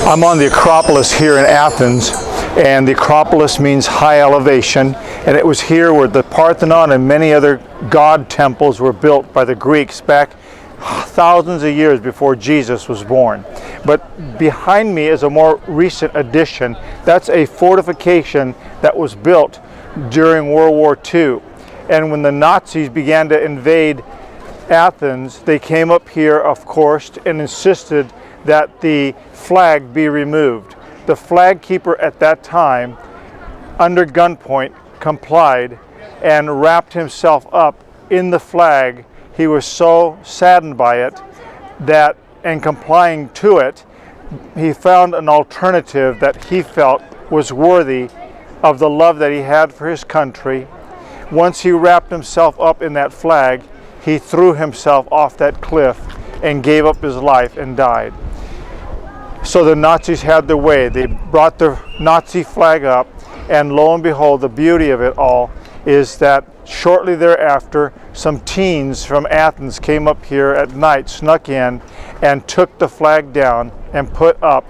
I'm on the Acropolis here in Athens, and the Acropolis means high elevation, and it was here where the Parthenon and many other god temples were built by the Greeks back thousands of years before Jesus was born. But behind me is a more recent addition. That's a fortification that was built during World War II. And when the Nazis began to invade Athens, they came up here, of course, and insisted that the flag be removed. The flag keeper at that time, under gunpoint, complied and wrapped himself up in the flag. He was so saddened by it that, in complying to it, he found an alternative that he felt was worthy of the love that he had for his country. Once he wrapped himself up in that flag, he threw himself off that cliff and gave up his life and died. So the Nazis had their way. They brought the Nazi flag up, and lo and behold, the beauty of it all is that shortly thereafter, some teens from Athens came up here at night, snuck in, and took the flag down and put up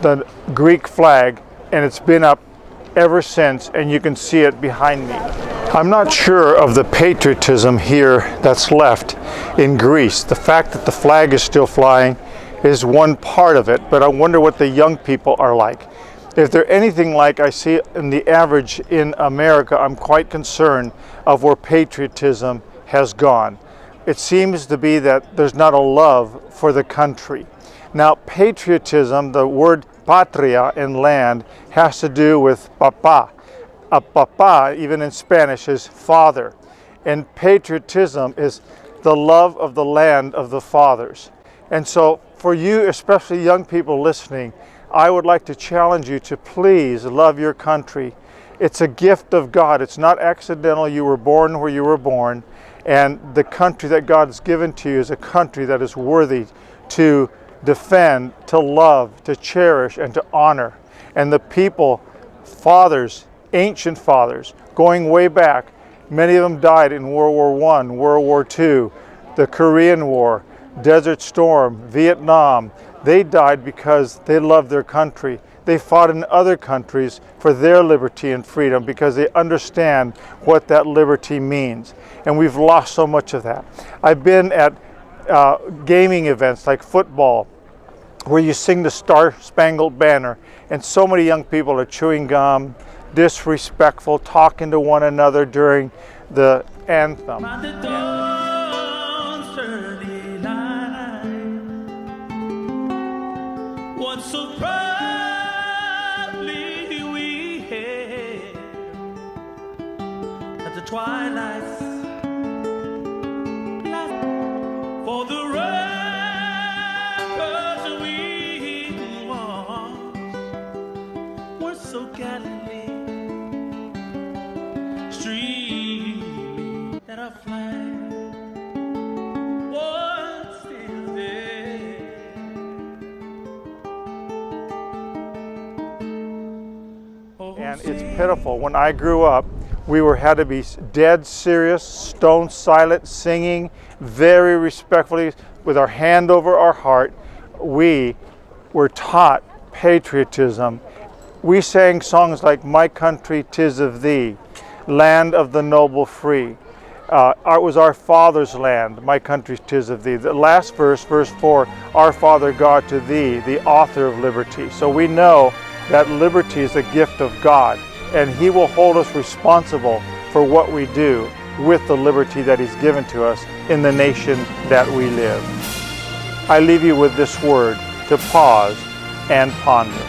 the Greek flag, and it's been up ever since, and you can see it behind me. I'm not sure of the patriotism here that's left in Greece. The fact that the flag is still flying is one part of it, but I wonder what the young people are like. If they're anything like I see in the average in America, I'm quite concerned of where patriotism has gone. It seems to be that there's not a love for the country. Now, patriotism, the word patria in land, has to do with papa. A papa, even in Spanish, is father. And patriotism is the love of the land of the fathers. And so, for you, especially young people listening, I would like to challenge you to please love your country. It's a gift of God. It's not accidental. You were born where you were born, and the country that God has given to you is a country that is worthy to defend, to love, to cherish, and to honor. And the people, fathers, ancient fathers, going way back, many of them died in World War I, World War II, the Korean War, Desert Storm, Vietnam. They died because they loved their country. They fought in other countries for their liberty and freedom because they understand what that liberty means. And we've lost so much of that. I've been at gaming events like football, where you sing the Star-Spangled Banner, and so many young people are chewing gum, disrespectful, talking to one another during the anthem. Once so proudly we hailed at the twilight's light, for the ramparts we once were so gallantly streaming that our flag was still there. And it's pitiful. When I grew up, we had to be dead serious, stone silent, singing very respectfully with our hand over our heart. We were taught patriotism. We sang songs like "My Country 'Tis of Thee," "Land of the Noble Free." It was our Father's land, "My country 'tis of Thee." The last verse, verse 4, "Our Father God, to Thee, the author of liberty." So we know that liberty is a gift of God, and He will hold us responsible for what we do with the liberty that He's given to us in the nation that we live. I leave you with this word to pause and ponder.